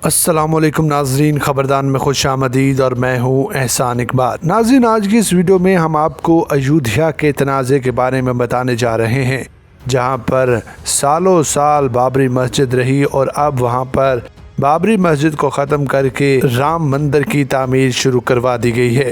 अस्सलाम वालेकुम नाजरीन, खबरदान में खुश आमदीद और मैं हूँ एहसान इकबाल। नाजरीन, आज की इस वीडियो में हम आपको अयोध्या के तनाज़े के बारे में बताने जा रहे हैं, जहाँ पर सालों साल बाबरी मस्जिद रही और अब वहाँ पर बाबरी मस्जिद को ख़त्म करके राम मंदिर की तामीर शुरू करवा दी गई है।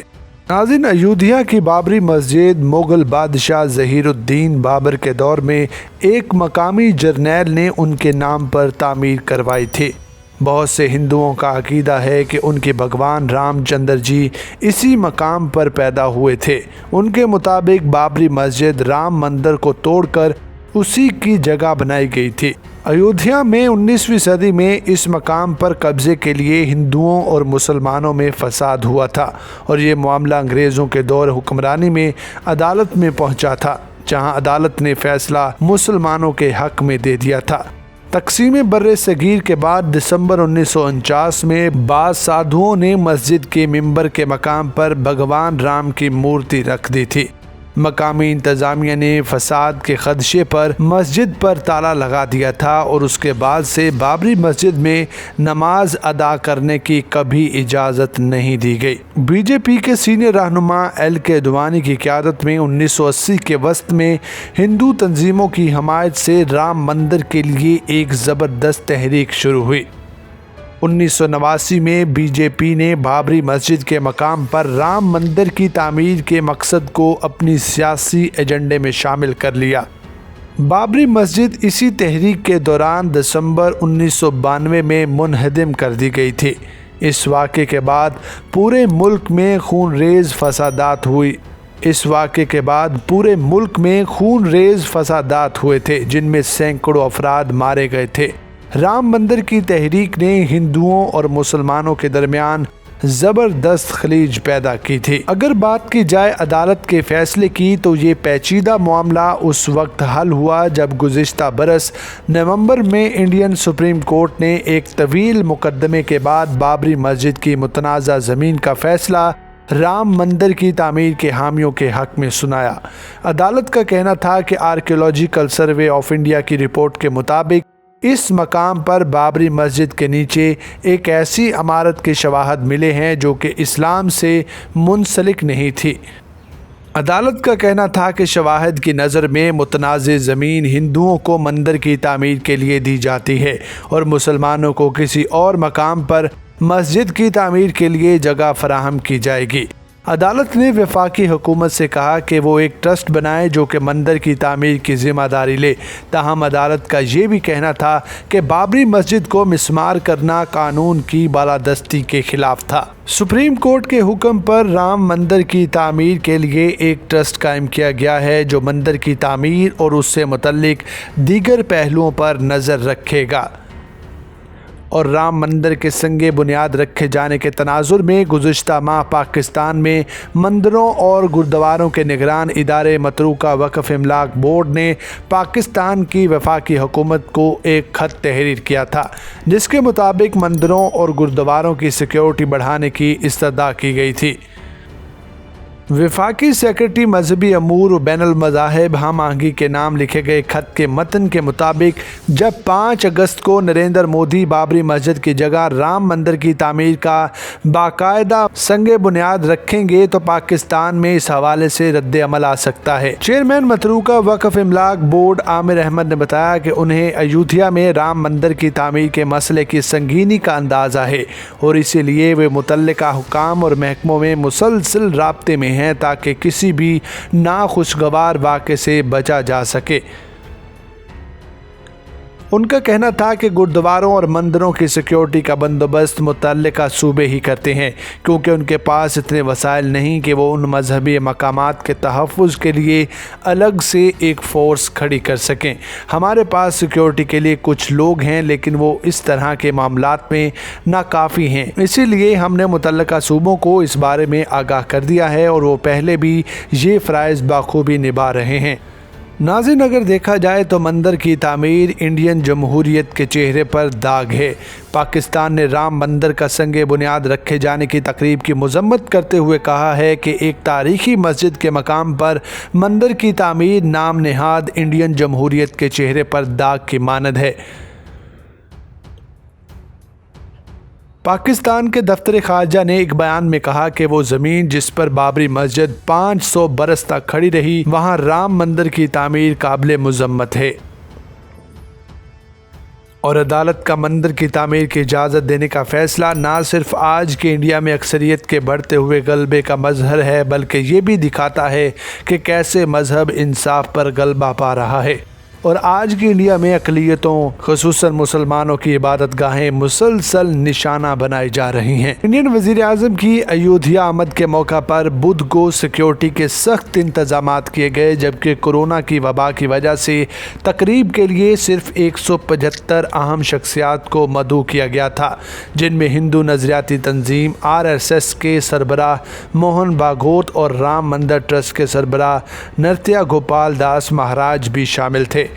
नाज़रीन, अयोध्या की बाबरी मस्जिद मुग़ल बादशाह ज़हीरुद्दीन बाबर के दौर में एक मकामी जर्नैल ने उनके नाम पर तामीर करवाई थी। बहुत से हिंदुओं का अकीदा है कि उनके भगवान रामचंद्र जी इसी मकाम पर पैदा हुए थे। उनके मुताबिक बाबरी मस्जिद राम मंदिर को तोड़कर उसी की जगह बनाई गई थी। अयोध्या में 19वीं सदी में इस मकाम पर कब्ज़े के लिए हिंदुओं और मुसलमानों में फसाद हुआ था और ये मामला अंग्रेज़ों के दौर हुक्मरानी में अदालत में पहुंचा था, जहां अदालत ने फैसला मुसलमानों के हक़ में दे दिया था। तक़सीम बर्रे सगीर के बाद दिसंबर 1949 में बाज़ साधुओं ने मस्जिद के मिंबर के मकाम पर भगवान राम की मूर्ति रख दी थी। मकामी इंतज़ामिया ने फसाद के खदशे पर मस्जिद पर ताला लगा दिया था और उसके बाद से बाबरी मस्जिद में नमाज अदा करने की कभी इजाज़त नहीं दी गई। बीजेपी के सीनियर रहनुमा LK अडवाणी की क़यादत में 1980 के वस्त में हिंदू तंजीमों की हमायत से राम मंदिर के लिए एक ज़बरदस्त तहरीक शुरू हुई। 1989 में बीजेपी ने बाबरी मस्जिद के मकाम पर राम मंदिर की तामीर के मकसद को अपनी सियासी एजेंडे में शामिल कर लिया। बाबरी मस्जिद इसी तहरीक के दौरान दिसंबर 1992 में मुनहदम कर दी गई थी। इस वाक़े के बाद पूरे मुल्क में खूनरेज़ फसादात हुए थे, जिनमें सैकड़ों अफराद मारे गए थे। राम मंदिर की तहरीक ने हिंदुओं और मुसलमानों के दरमियान ज़बरदस्त खलीज पैदा की थी। अगर बात की जाए अदालत के फैसले की, तो ये पेचीदा मामला उस वक्त हल हुआ जब गुज़िश्ता बरस नवंबर में इंडियन सुप्रीम कोर्ट ने एक तवील मुकदमे के बाद बाबरी मस्जिद की मुतनाज़ा ज़मीन का फैसला राम मंदिर की तामीर के हामियों के हक़ में सुनाया। अदालत का कहना था कि आर्कियोलॉजिकल सर्वे ऑफ इंडिया की रिपोर्ट के मुताबिक इस मकाम पर बाबरी मस्जिद के नीचे एक ऐसी इमारत के शवाहद मिले हैं जो कि इस्लाम से मुंसलिक नहीं थी। अदालत का कहना था कि शवाहद की नज़र में मुतनाज़े ज़मीन हिंदुओं को मंदिर की तामीर के लिए दी जाती है और मुसलमानों को किसी और मकाम पर मस्जिद की तामीर के लिए जगह फराहम की जाएगी। अदालत ने वफाकी हुकूमत से कहा कि वो एक ट्रस्ट बनाए जो कि मंदिर की तामीर की ज़िम्मेदारी ले। ताहम अदालत का ये भी कहना था कि बाबरी मस्जिद को मिस्मार करना कानून की बालादस्ती के ख़िलाफ़ था। सुप्रीम कोर्ट के हुक्म पर राम मंदिर की तामीर के लिए एक ट्रस्ट कायम किया गया है जो मंदिर की तामीर और उससे मुतल्लिक दीगर पहलुओं पर नज़र रखेगा। और राम मंदिर के संगे बुनियाद रखे जाने के तनाजुर में गुज़िश्ता माह पाकिस्तान में मंदिरों और गुरुद्वारों के निगरान इदारे मतरूका वक्फ़ इमलाक बोर्ड ने पाकिस्तान की वफाकी हुकूमत को एक ख़त तहरीर किया था, जिसके मुताबिक मंदिरों और गुरुद्वारों की सिक्योरिटी बढ़ाने की इस्तदा की गई थी। वफाकी सेक्रेटरी मजहबी अमूर व बैनुल मज़ाहिब हम आहंगी के नाम लिखे गए खत के मतन के मुताबिक जब 5 अगस्त को नरेंद्र मोदी बाबरी मस्जिद की जगह राम मंदिर की तामीर का बाकायदा संगे बुनियाद रखेंगे तो पाकिस्तान में इस हवाले से रद्द अमल आ सकता है। चेयरमैन मतरूका वक्फ़ इमलाक बोर्ड आमिर अहमद ने बताया कि उन्हें अयोध्या में राम मंदिर की तामीर के मसले की संगीनी का अंदाज़ा है और इसीलिए वे मुतल्लिका हुकाम और महकमों में मुसलसल राब्ते में हैं ताकि किसी भी नाखुशगवार वाक़े से बचा जा सके। उनका कहना था कि गुरुद्वारों और मंदिरों की सिक्योरिटी का बंदोबस्त मुतल्लिका सूबे ही करते हैं, क्योंकि उनके पास इतने वसाइल नहीं कि वो उन मजहबी मकामात के तहफ़्फ़ुज़ के लिए अलग से एक फ़ोर्स खड़ी कर सकें। हमारे पास सिक्योरिटी के लिए कुछ लोग हैं, लेकिन वो इस तरह के मामलात में नाकाफ़ी हैं। इसीलिए हमने मुतल्लिका सूबों को इस बारे में आगाह कर दिया है और वो पहले भी ये फ़राइज़ बाखूबी निभा रहे हैं। नाज़रीन, अगर देखा जाए तो मंदिर की तामीर इंडियन जमहूरियत के चेहरे पर दाग है। पाकिस्तान ने राम मंदिर का संगे बुनियाद रखे जाने की तकरीब की मजम्मत करते हुए कहा है कि एक तारीखी मस्जिद के मकाम पर मंदिर की तामीर नाम नेहाद इंडियन जमहूरियत के चेहरे पर दाग की मानद है। पाकिस्तान के दफ्तर खारजा ने एक बयान में कहा कि वो ज़मीन जिस पर बाबरी मस्जिद 500 बरस तक खड़ी रही, वहाँ राम मंदिर की तामीर काबिल मजम्मत है और अदालत का मंदिर की तामीर की इजाज़त देने का फ़ैसला ना सिर्फ आज के इंडिया में अक्सरियत के बढ़ते हुए गलबे का मजहर है, बल्कि ये भी दिखाता है कि कैसे मजहब इंसाफ पर गलबा पा रहा है और आज की इंडिया में अक़लियतों ख़ुसूसन मुसलमानों की इबादत गाहें मुसलसल निशाना बनाई जा रही हैं। इंडियन वज़ीर आज़म की अयोध्या आमद के मौका पर बुध को सिक्योरिटी के सख्त इंतजामात किए गए, जबकि कोरोना की वबा की वजह से तकरीब के लिए सिर्फ 175 अहम शख्सियात को मदऊ किया गया था, जिनमें हिंदू नज़रियाती तंजीम RSS के सरबराह मोहन भागवत और राम मंदिर ट्रस्ट के सरबराह नृत्या गोपाल दास महाराज भी शामिल थे।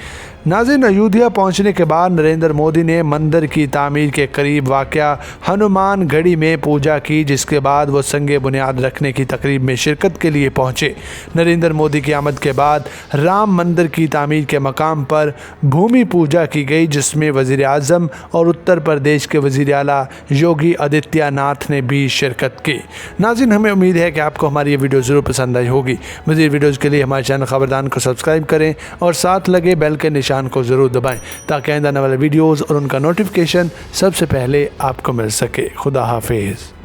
नाज़रीन, अयोध्या पहुंचने के बाद नरेंद्र मोदी ने मंदिर की तामीर के करीब वाक़या हनुमान गढ़ी में पूजा की, जिसके बाद वो संगे बुनियाद रखने की तकरीब में शिरकत के लिए पहुंचे। नरेंद्र मोदी की आमद के बाद राम मंदिर की तामीर के मकाम पर भूमि पूजा की गई, जिसमें वज़ीर आज़म और उत्तर प्रदेश के वज़ीर आला योगी आदित्यनाथ ने भी शिरकत की। नाज़रीन, हमें उम्मीद है कि आपको हमारी ये वीडियो ज़रूर पसंद आई होगी। मज़ीद वीडियोज़ के लिए हमारे चैनल खबरदान को सब्सक्राइब करें और साथ लगे बेल के निशान को ज़रूर दबाएं ताकि आने वाले वीडियोज़ और उनका नोटिफिकेशन सबसे पहले आपको मिल सके। खुदा हाफिज़।